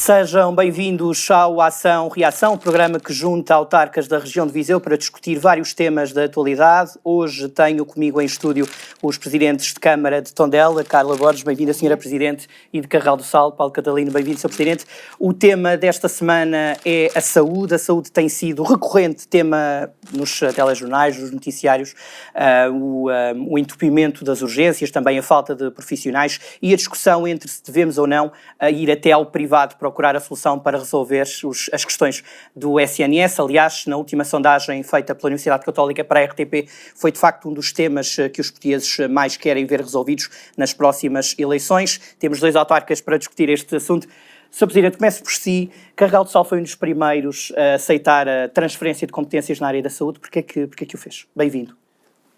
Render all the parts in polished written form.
Sejam bem-vindos ao Ação Reação, programa que junta autarcas da região de Viseu para discutir vários temas da atualidade. Hoje tenho comigo em estúdio os presidentes de Câmara de Tondela, Carla Borges, bem-vinda, Sra. Presidente, e de Carral do Sal, Paulo Catalino, bem-vindo, Sr. Presidente. O tema desta semana é a saúde. A saúde tem sido recorrente tema nos telejornais, nos noticiários, o entupimento das urgências, também a falta de profissionais e a discussão entre se devemos ou não ir até ao privado procurar a solução para resolver as questões do SNS. Aliás, na última sondagem feita pela Universidade Católica para a RTP, foi de facto um dos temas que os portugueses mais querem ver resolvidos nas próximas eleições. Temos dois autarcas para discutir este assunto. Sr. Presidente, começo por si. Carral do Sal foi um dos primeiros a aceitar a transferência de competências na área da saúde. Porquê que o fez? Bem-vindo.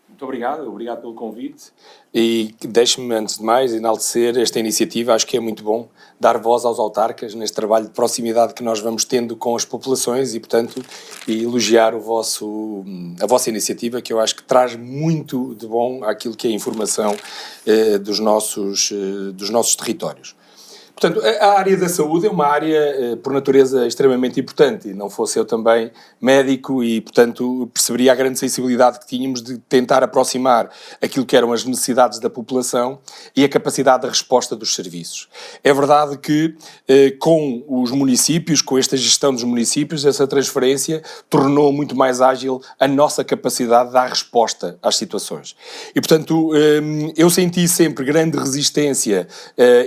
Muito obrigado pelo convite e deixe-me, antes de mais, enaltecer esta iniciativa. Acho que é muito bom dar voz aos autarcas neste trabalho de proximidade que nós vamos tendo com as populações e, portanto, elogiar a vossa iniciativa, que eu acho que traz muito de bom àquilo que é a informação dos nossos territórios. Portanto, a área da saúde é uma área, por natureza, extremamente importante. E não fosse eu também médico e, portanto, perceberia a grande sensibilidade que tínhamos de tentar aproximar aquilo que eram as necessidades da população e a capacidade de resposta dos serviços. É verdade que, com os municípios, com esta gestão dos municípios, essa transferência tornou muito mais ágil a nossa capacidade de dar resposta às situações. E, portanto, eu senti sempre grande resistência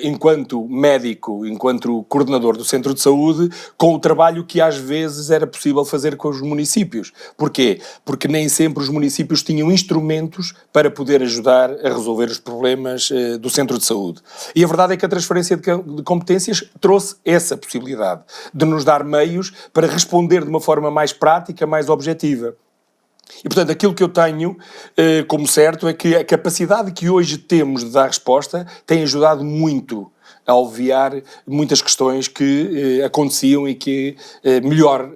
enquanto médico, enquanto coordenador do Centro de Saúde, com o trabalho que às vezes era possível fazer com os municípios. Porquê? Porque nem sempre os municípios tinham instrumentos para poder ajudar a resolver os problemas do Centro de Saúde. E a verdade é que a transferência de competências trouxe essa possibilidade de nos dar meios para responder de uma forma mais prática, mais objetiva. E, portanto, aquilo que eu tenho como certo é que a capacidade que hoje temos de dar resposta tem ajudado muito a obviar muitas questões que aconteciam e que melhor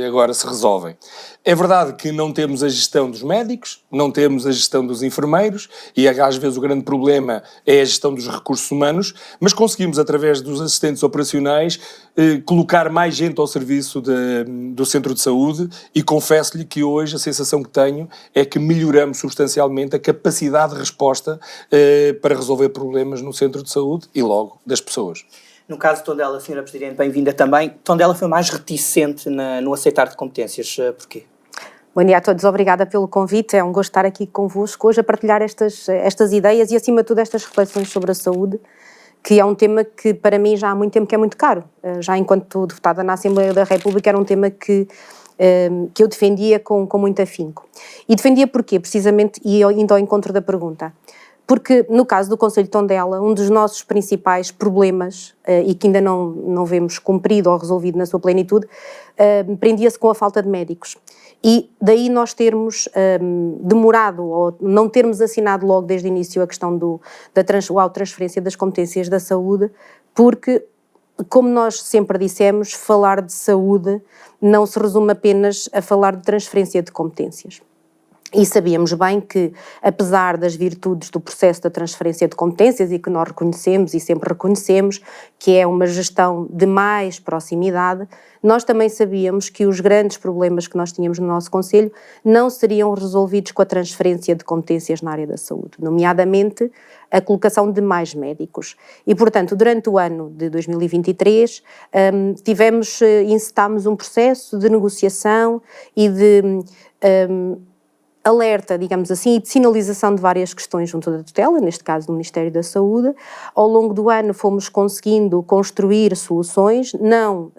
agora se resolvem. É verdade que não temos a gestão dos médicos, não temos a gestão dos enfermeiros e às vezes o grande problema é a gestão dos recursos humanos, mas conseguimos, através dos assistentes operacionais, colocar mais gente ao serviço do Centro de Saúde e confesso-lhe que hoje a sensação que tenho é que melhoramos substancialmente a capacidade de resposta para resolver problemas no Centro de Saúde e logo das pessoas. No caso de Tondela, Sra. Presidente, bem-vinda também. Tondela foi mais reticente no aceitar de competências. Porquê? Bom dia a todos, obrigada pelo convite. É um gosto estar aqui convosco hoje a partilhar estas ideias e, acima de tudo, estas reflexões sobre a saúde, que é um tema que, para mim, já há muito tempo que é muito caro. Já enquanto deputada na Assembleia da República, era um tema que eu defendia com muito afinco. E defendia porquê? Precisamente, e indo ao encontro da pergunta. Porque, no caso do Concelho de Tondela, um dos nossos principais problemas, e que ainda não vemos cumprido ou resolvido na sua plenitude, prendia-se com a falta de médicos. E daí nós termos demorado, ou não termos assinado logo desde o início a questão da transferência das competências da saúde, porque, como nós sempre dissemos, falar de saúde não se resume apenas a falar de transferência de competências. E sabíamos bem que, apesar das virtudes do processo da transferência de competências e que nós reconhecemos e sempre reconhecemos que é uma gestão de mais proximidade, nós também sabíamos que os grandes problemas que nós tínhamos no nosso Concelho não seriam resolvidos com a transferência de competências na área da saúde, nomeadamente a colocação de mais médicos. E, portanto, durante o ano de 2023, encetámos um processo de negociação e de alerta, digamos assim, e de sinalização de várias questões junto da tutela, neste caso do Ministério da Saúde. Ao longo do ano fomos conseguindo construir soluções, não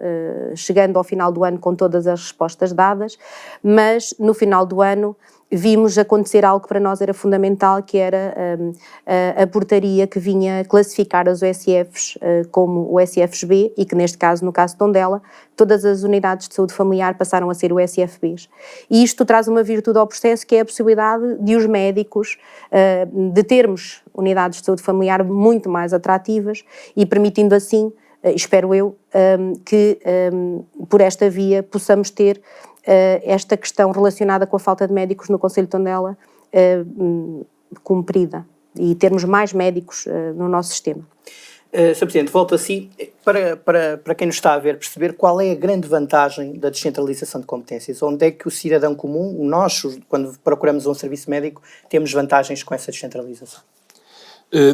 chegando ao final do ano com todas as respostas dadas, mas no final do ano vimos acontecer algo que para nós era fundamental, que era a portaria que vinha classificar as OSFs como OSFs-B e que neste caso, no caso de Tondela, todas as unidades de saúde familiar passaram a ser OSF-Bs. E isto traz uma virtude ao processo, que é a possibilidade de os médicos, de termos unidades de saúde familiar muito mais atrativas e permitindo assim, espero eu, que por esta via possamos ter esta questão relacionada com a falta de médicos no Concelho de Tondela cumprida e termos mais médicos no nosso sistema. Sr. Presidente, volto a si. Para quem nos está a ver, perceber qual é a grande vantagem da descentralização de competências? Onde é que o cidadão comum, nós, quando procuramos um serviço médico, temos vantagens com essa descentralização?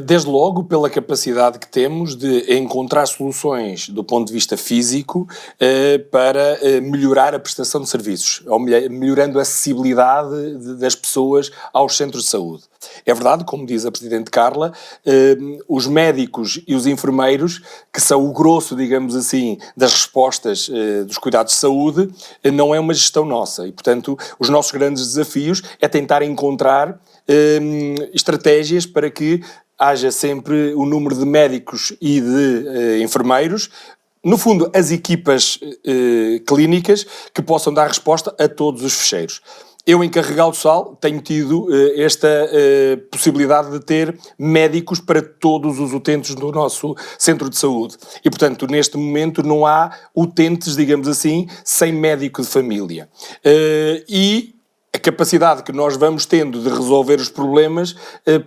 Desde logo pela capacidade que temos de encontrar soluções do ponto de vista físico para melhorar a prestação de serviços, ou melhorando a acessibilidade das pessoas aos centros de saúde. É verdade, como diz a Presidente Carla, os médicos e os enfermeiros, que são o grosso, digamos assim, das respostas dos cuidados de saúde, não é uma gestão nossa e, portanto, os nossos grandes desafios é tentar encontrar estratégias para que haja sempre o número de médicos e de enfermeiros, no fundo, as equipas clínicas que possam dar resposta a todos os fecheiros. Eu, em Carregal do Sal, tenho tido esta possibilidade de ter médicos para todos os utentes do nosso centro de saúde. E, portanto, neste momento não há utentes, digamos assim, sem médico de família. A capacidade que nós vamos tendo de resolver os problemas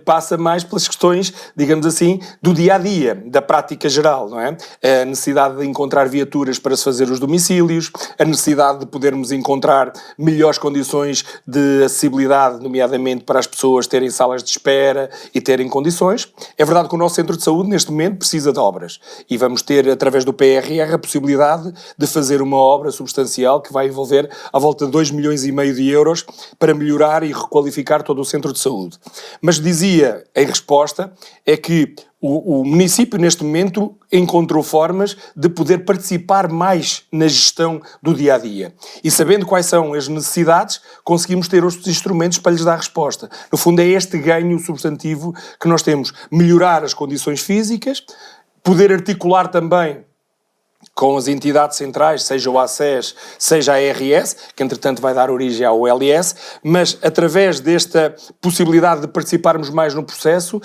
passa mais pelas questões, digamos assim, do dia-a-dia, da prática geral, não é? A necessidade de encontrar viaturas para se fazer os domicílios, a necessidade de podermos encontrar melhores condições de acessibilidade, nomeadamente para as pessoas terem salas de espera e terem condições. É verdade que o nosso centro de saúde, neste momento, precisa de obras e vamos ter, através do PRR, a possibilidade de fazer uma obra substancial que vai envolver à volta de 2,5 milhões de euros para melhorar e requalificar todo o centro de saúde. Mas dizia, em resposta, é que o município, neste momento, encontrou formas de poder participar mais na gestão do dia-a-dia. E sabendo quais são as necessidades, conseguimos ter os instrumentos para lhes dar resposta. No fundo, é este ganho substantivo que nós temos. Melhorar as condições físicas, poder articular também com as entidades centrais, seja o ACES, seja a ARS, que entretanto vai dar origem ao LS, mas através desta possibilidade de participarmos mais no processo,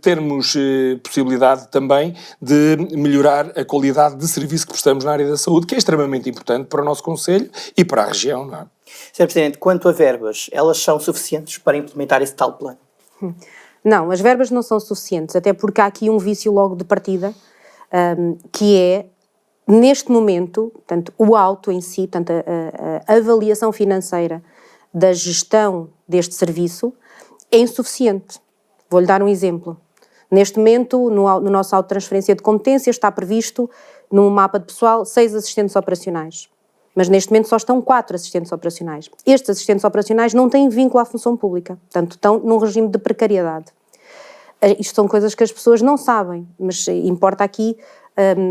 termos possibilidade também de melhorar a qualidade de serviço que prestamos na área da saúde, que é extremamente importante para o nosso concelho e para a região, não é? Sr. Presidente, quanto a verbas, elas são suficientes para implementar esse tal plano? Não, as verbas não são suficientes, até porque há aqui um vício logo de partida, que é, neste momento, portanto, o auto em si, portanto, a avaliação financeira da gestão deste serviço é insuficiente. Vou-lhe dar um exemplo. Neste momento, no nosso auto de transferência de competências, está previsto, no mapa de pessoal, 6 assistentes operacionais. Mas neste momento só estão 4 assistentes operacionais. Estes assistentes operacionais não têm vínculo à função pública, portanto, estão num regime de precariedade. Isto são coisas que as pessoas não sabem, mas importa aqui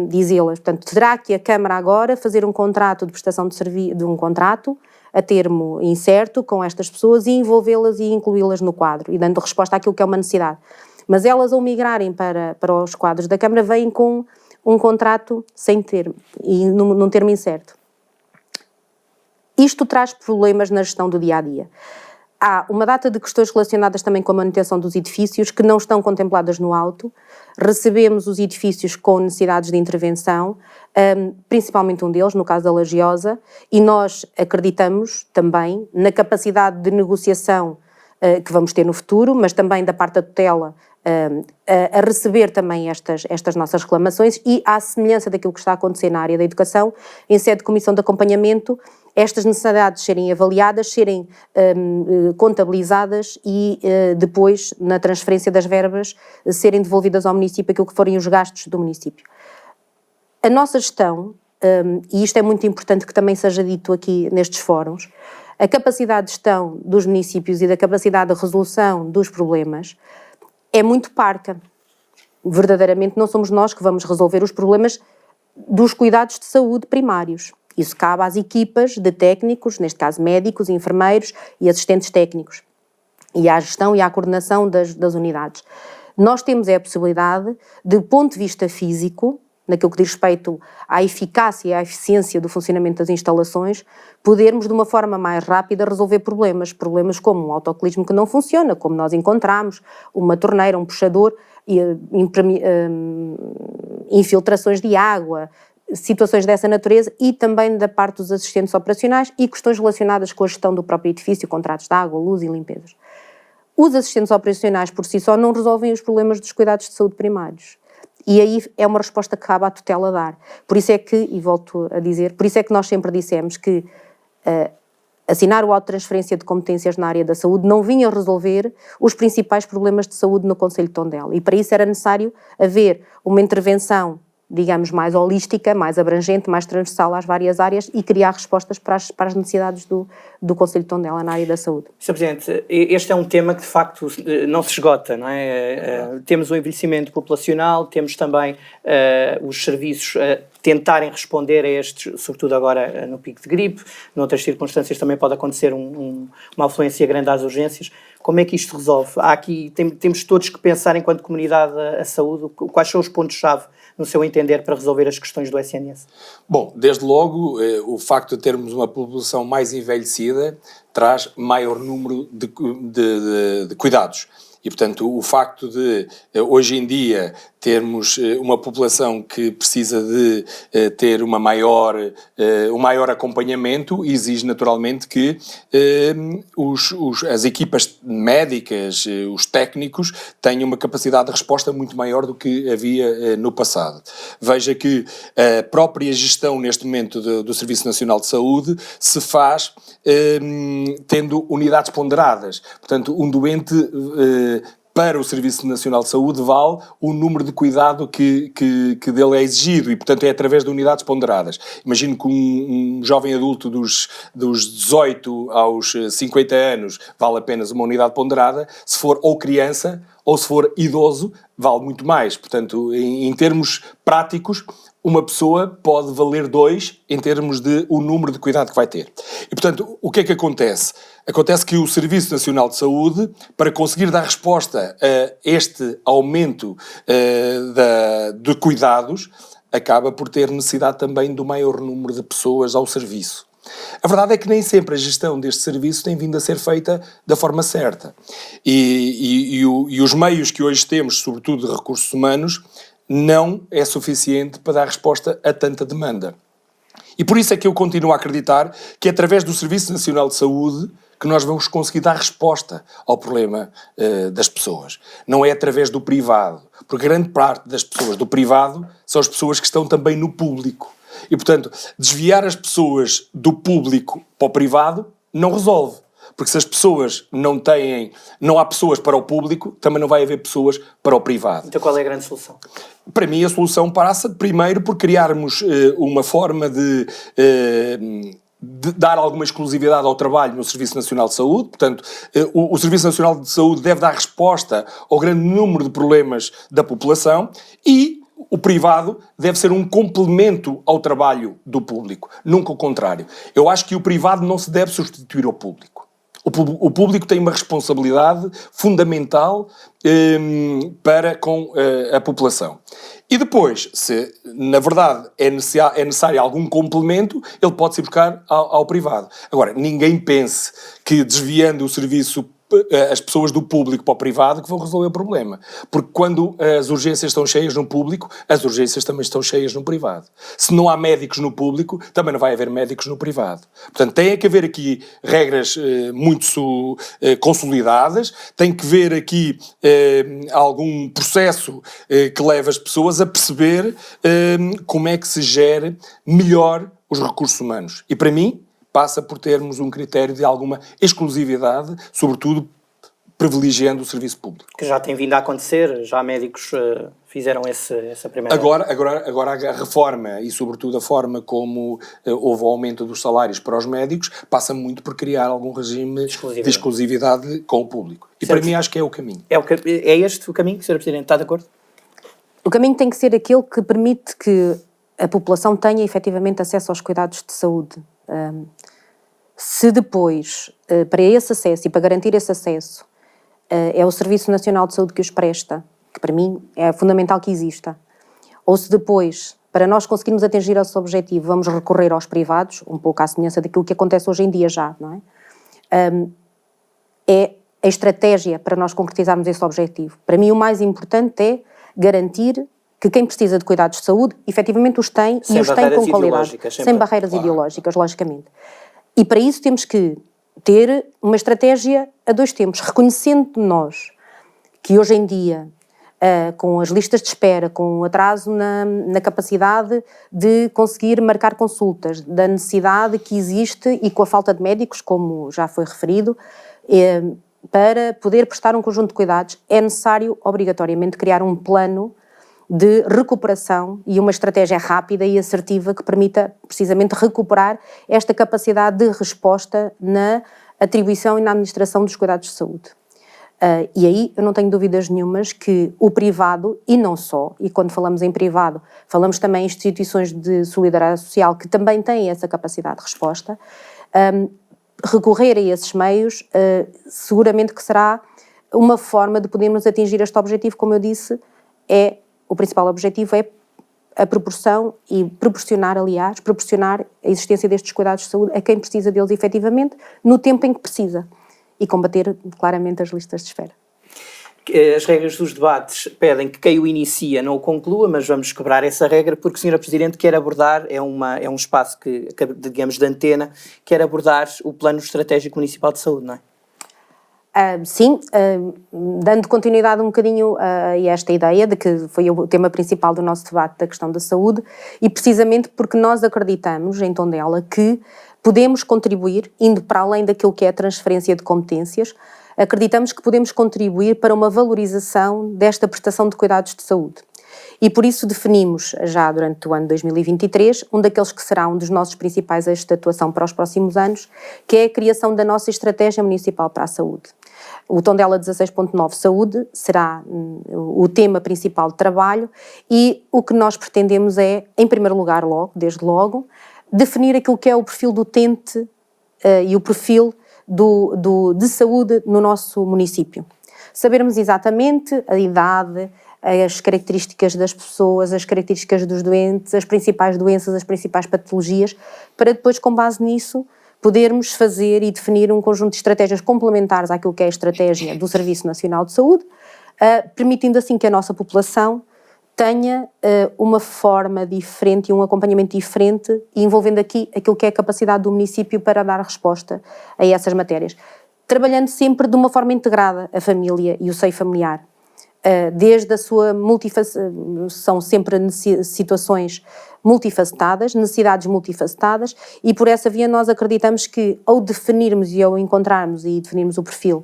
dizê-las. Portanto, terá que a Câmara agora fazer um contrato de prestação de um contrato a termo incerto com estas pessoas e envolvê-las e incluí-las no quadro e dando resposta àquilo que é uma necessidade. Mas elas, ao migrarem para os quadros da Câmara, vêm com um contrato sem termo e num termo incerto. Isto traz problemas na gestão do dia-a-dia. Há uma data de questões relacionadas também com a manutenção dos edifícios que não estão contempladas no auto. Recebemos os edifícios com necessidades de intervenção, principalmente um deles, no caso da Lagiosa, e nós acreditamos também na capacidade de negociação que vamos ter no futuro, mas também da parte da tutela a receber também estas nossas reclamações e, à semelhança daquilo que está a acontecer na área da educação, em sede de comissão de acompanhamento, estas necessidades serem avaliadas, serem contabilizadas e depois, na transferência das verbas, serem devolvidas ao município aquilo que forem os gastos do município. A nossa gestão, e isto é muito importante que também seja dito aqui nestes fóruns, a capacidade de gestão dos municípios e da capacidade de resolução dos problemas é muito parca. Verdadeiramente não somos nós que vamos resolver os problemas dos cuidados de saúde primários. Isso cabe às equipas de técnicos, neste caso médicos, enfermeiros e assistentes técnicos, e à gestão e à coordenação das unidades. Nós temos a possibilidade, do ponto de vista físico, naquilo que diz respeito à eficácia e à eficiência do funcionamento das instalações, podermos de uma forma mais rápida resolver problemas como um autocolismo que não funciona, como nós encontramos, uma torneira, um puxador, infiltrações de água, situações dessa natureza e também da parte dos assistentes operacionais e questões relacionadas com a gestão do próprio edifício, contratos de água, luz e limpezas. Os assistentes operacionais por si só não resolvem os problemas dos cuidados de saúde primários. E aí é uma resposta que cabe à tutela dar. Por isso é que, e volto a dizer, por isso é que nós sempre dissemos que assinar o auto de transferência de competências na área da saúde não vinha resolver os principais problemas de saúde no Concelho de Tondela. E para isso era necessário haver uma intervenção, digamos, mais holística, mais abrangente, mais transversal às várias áreas e criar respostas para as necessidades do Concelho de Tondela na área da saúde. Sr. Presidente, este é um tema que de facto não se esgota, não é? Temos o envelhecimento populacional, temos também os serviços tentarem responder a estes, sobretudo agora no pico de gripe, noutras circunstâncias também pode acontecer uma afluência grande às urgências. Como é que isto resolve? Temos todos que pensar, enquanto comunidade, a saúde, quais são os pontos-chave, no seu entender, para resolver as questões do SNS? Bom, desde logo, o facto de termos uma população mais envelhecida traz maior número de cuidados. E, portanto, o facto de, hoje em dia, termos uma população que precisa de ter um maior acompanhamento exige, naturalmente, que as equipas médicas, os técnicos, tenham uma capacidade de resposta muito maior do que havia no passado. Veja que a própria gestão, neste momento, do Serviço Nacional de Saúde se faz tendo unidades ponderadas. Portanto, um doente para o Serviço Nacional de Saúde vale o número de cuidado que dele é exigido e, portanto, é através de unidades ponderadas. Imagino que um jovem adulto dos 18 aos 50 anos vale apenas uma unidade ponderada, se for ou criança ou se for idoso, vale muito mais. Portanto, em termos práticos, uma pessoa pode valer 2 em termos de o número de cuidado que vai ter. E, portanto, o que é que acontece? Acontece que o Serviço Nacional de Saúde, para conseguir dar resposta a este aumento de cuidados, acaba por ter necessidade também do maior número de pessoas ao serviço. A verdade é que nem sempre a gestão deste serviço tem vindo a ser feita da forma certa. E os meios que hoje temos, sobretudo de recursos humanos, não é suficiente para dar resposta a tanta demanda. E por isso é que eu continuo a acreditar que é através do Serviço Nacional de Saúde que nós vamos conseguir dar resposta ao problema das pessoas. Não é através do privado, porque grande parte das pessoas do privado são as pessoas que estão também no público. E, portanto, desviar as pessoas do público para o privado não resolve. Porque se as pessoas não há pessoas para o público, também não vai haver pessoas para o privado. Então qual é a grande solução? Para mim a solução passa primeiro por criarmos uma forma de dar alguma exclusividade ao trabalho no Serviço Nacional de Saúde. Portanto, o Serviço Nacional de Saúde deve dar resposta ao grande número de problemas da população e o privado deve ser um complemento ao trabalho do público, nunca o contrário. Eu acho que o privado não se deve substituir ao público. O público tem uma responsabilidade fundamental para com a população. E depois, se na verdade é necessário algum complemento, ele pode se buscar ao privado. Agora, ninguém pense que desviando o serviço as pessoas do público para o privado que vão resolver o problema. Porque quando as urgências estão cheias no público, as urgências também estão cheias no privado. Se não há médicos no público, também não vai haver médicos no privado. Portanto, tem que haver aqui regras muito consolidadas, tem que haver aqui algum processo que leve as pessoas a perceber como é que se gere melhor os recursos humanos. E para mim, passa por termos um critério de alguma exclusividade, sobretudo privilegiando o serviço público. Que já tem vindo a acontecer, já médicos fizeram essa primeira... Agora a reforma e sobretudo a forma como houve o aumento dos salários para os médicos passa muito por criar algum regime de exclusividade com o público. E certo. Para mim acho que é o caminho. É este o caminho, Sr. Presidente? Está de acordo? O caminho tem que ser aquele que permite que a população tenha efetivamente acesso aos cuidados de saúde. Se depois, para esse acesso e para garantir esse acesso, é o Serviço Nacional de Saúde que os presta, que para mim é fundamental que exista, ou se depois, para nós conseguirmos atingir esse objetivo, vamos recorrer aos privados, um pouco à semelhança daquilo que acontece hoje em dia já, não é? É a estratégia para nós concretizarmos esse objetivo. Para mim o mais importante é garantir que quem precisa de cuidados de saúde, efetivamente os tem e os tem com qualidade. Sem barreiras ideológicas, logicamente. E para isso temos que ter uma estratégia a 2 tempos, reconhecendo nós que hoje em dia com as listas de espera, com o atraso na capacidade de conseguir marcar consultas, da necessidade que existe e com a falta de médicos, como já foi referido, para poder prestar um conjunto de cuidados, é necessário obrigatoriamente criar um plano de recuperação e uma estratégia rápida e assertiva que permita precisamente recuperar esta capacidade de resposta na atribuição e na administração dos cuidados de saúde. E aí eu não tenho dúvidas nenhumas que o privado, e não só, e quando falamos em privado, falamos também em instituições de solidariedade social que também têm essa capacidade de resposta, recorrer a esses meios seguramente que será uma forma de podermos atingir este objetivo, como eu disse, o principal objetivo é a proporção e proporcionar a existência destes cuidados de saúde a quem precisa deles efetivamente, no tempo em que precisa. E combater claramente as listas de espera. As regras dos debates pedem que quem o inicia não o conclua, mas vamos quebrar essa regra porque a Sra. Presidente quer abordar, é um espaço digamos, de antena, quer abordar o Plano Estratégico Municipal de Saúde, não é? Sim, dando continuidade um bocadinho a esta ideia de que foi o tema principal do nosso debate da questão da saúde, e precisamente porque nós acreditamos em Tondela que podemos contribuir, indo para além daquilo que é a transferência de competências, acreditamos que podemos contribuir para uma valorização desta prestação de cuidados de saúde. E por isso definimos, já durante o ano 2023, um daqueles que será um dos nossos principais eixos de atuação para os próximos anos, que é a criação da nossa Estratégia Municipal para a Saúde. O Tondela 16.9 Saúde será o tema principal de trabalho e o que nós pretendemos é, em primeiro lugar, desde logo, definir aquilo que é o perfil do utente e o perfil de saúde no nosso município. Sabermos exatamente a idade, as características das pessoas, as características dos doentes, as principais doenças, as principais patologias, para depois, com base nisso, podermos fazer e definir um conjunto de estratégias complementares àquilo que é a estratégia do Serviço Nacional de Saúde, permitindo assim que a nossa população tenha uma forma diferente e um acompanhamento diferente e envolvendo aqui aquilo que é a capacidade do município para dar resposta a essas matérias. Trabalhando sempre de uma forma integrada a família e o seio familiar. Desde a sua são sempre situações multifacetadas, necessidades multifacetadas, e por essa via nós acreditamos que ao definirmos e ao encontrarmos e definirmos o perfil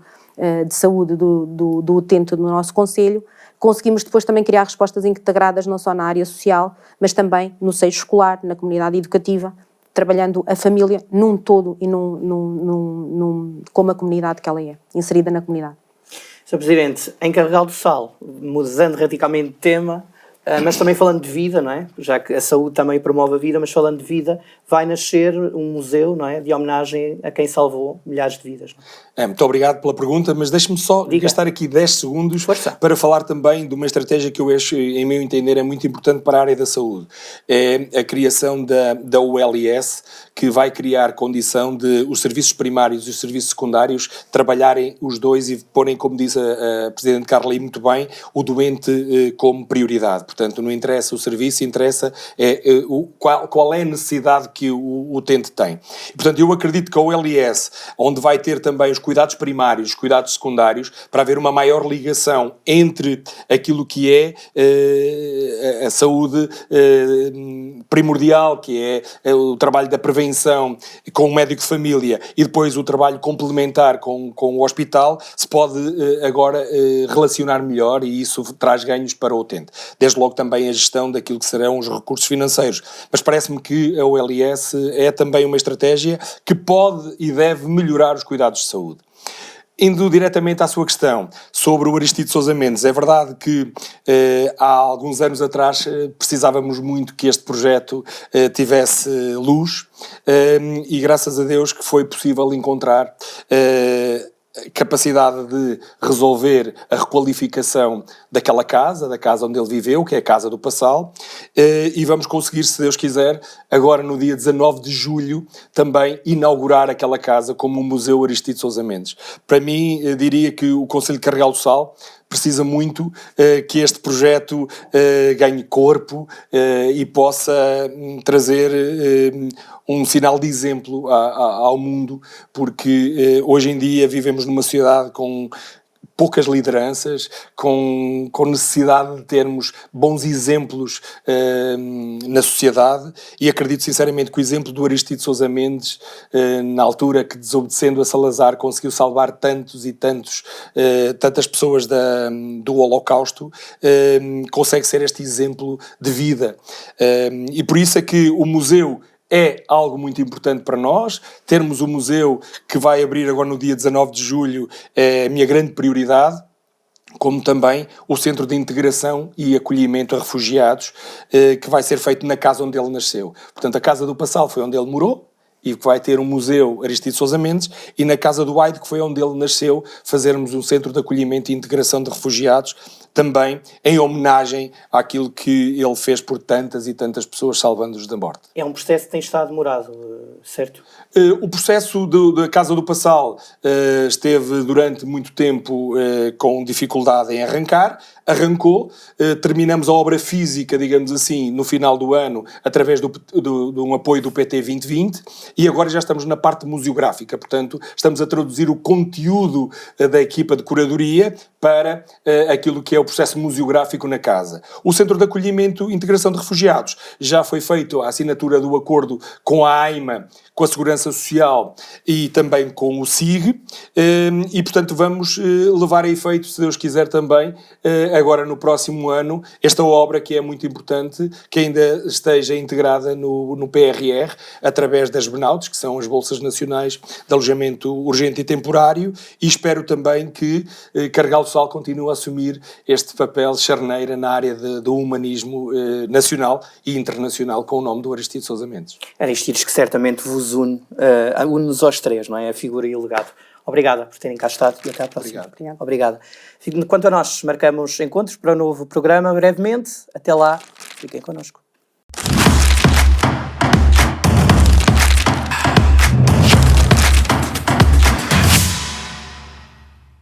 de saúde do utente do nosso concelho, conseguimos depois também criar respostas integradas não só na área social, mas também no seio escolar, na comunidade educativa, trabalhando a família num todo e como a comunidade que ela é, inserida na comunidade. Sr. Presidente, em Carregal do Sal, mudando radicalmente de tema, mas também falando de vida, não é? Já que a saúde também promove a vida, mas falando de vida, vai nascer um museu, não é? De homenagem a quem salvou milhares de vidas. Muito obrigado pela pergunta, mas deixe-me só gastar aqui 10 segundos para falar também de uma estratégia que eu acho, em meu entender, é muito importante para a área da saúde. É a criação da ULS, que vai criar condição de os serviços primários e os serviços secundários trabalharem os dois e porem, como disse a Presidente Carla muito bem, o doente como prioridade. Portanto, não interessa o serviço, interessa qual é a necessidade que o utente tem. E, portanto, eu acredito que a OLS, onde vai ter também os cuidados primários, os cuidados secundários, para haver uma maior ligação entre aquilo que é a saúde primordial, que é o trabalho da prevenção com o médico de família e depois o trabalho complementar com o hospital, se pode agora relacionar melhor e isso traz ganhos para o utente. Desde logo também a gestão daquilo que serão os recursos financeiros. Mas parece-me que a OLS é também uma estratégia que pode e deve melhorar os cuidados de saúde. Indo diretamente à sua questão sobre o Aristides Sousa Mendes, é verdade que há alguns anos atrás precisávamos muito que este projeto tivesse luz e graças a Deus que foi possível encontrar capacidade de resolver a requalificação daquela casa, da casa onde ele viveu, que é a Casa do Passal, e vamos conseguir, se Deus quiser, agora no dia 19 de julho, também inaugurar aquela casa como um Museu Aristides Sousa Mendes. Para mim, diria que o Concelho de Carregal do Sal precisa muito que este projeto ganhe corpo e possa trazer um sinal de exemplo ao mundo, porque hoje em dia vivemos numa sociedade com poucas lideranças, com necessidade de termos bons exemplos na sociedade, e acredito sinceramente que o exemplo do Aristides Sousa Mendes, na altura que, desobedecendo a Salazar, conseguiu salvar tantas pessoas do Holocausto, consegue ser este exemplo de vida. E por isso é que o museu é algo muito importante para nós. Termos o museu que vai abrir agora no dia 19 de julho é a minha grande prioridade, como também o Centro de Integração e Acolhimento a Refugiados, que vai ser feito na casa onde ele nasceu. Portanto, a Casa do Passal foi onde ele morou, e que vai ter um museu Aristides Sousa Mendes, e na Casa do Aide, que foi onde ele nasceu, fazermos um Centro de Acolhimento e Integração de Refugiados, também em homenagem àquilo que ele fez por tantas e tantas pessoas, salvando-os da morte. É um processo que tem estado demorado, certo? O processo da Casa do Passal esteve durante muito tempo com dificuldade em arrancar. Arrancou, terminamos a obra física, digamos assim, no final do ano, através de um apoio do PT 2020, e agora já estamos na parte museográfica. Portanto, estamos a traduzir o conteúdo da equipa de curadoria para aquilo que é o processo museográfico na casa. O Centro de Acolhimento e Integração de Refugiados já foi feito a assinatura do acordo com a AIMA, com a Segurança Social e também com o SIG, e portanto vamos levar a efeito, se Deus quiser também, agora no próximo ano, esta obra que é muito importante, que ainda esteja integrada no PRR, através das BNAUTs, que são as Bolsas Nacionais de Alojamento Urgente e Temporário, e espero também que Carregal do Sal continue a assumir este papel charneira na área do humanismo nacional e internacional, com o nome do Aristides Sousa Mendes. Aristides, que certamente vos une-nos aos três, não é? A figura e o legado. Obrigada por terem cá estado e até à próxima. Obrigada. Quanto a nós, marcamos encontros para um novo programa brevemente. Até lá, fiquem connosco.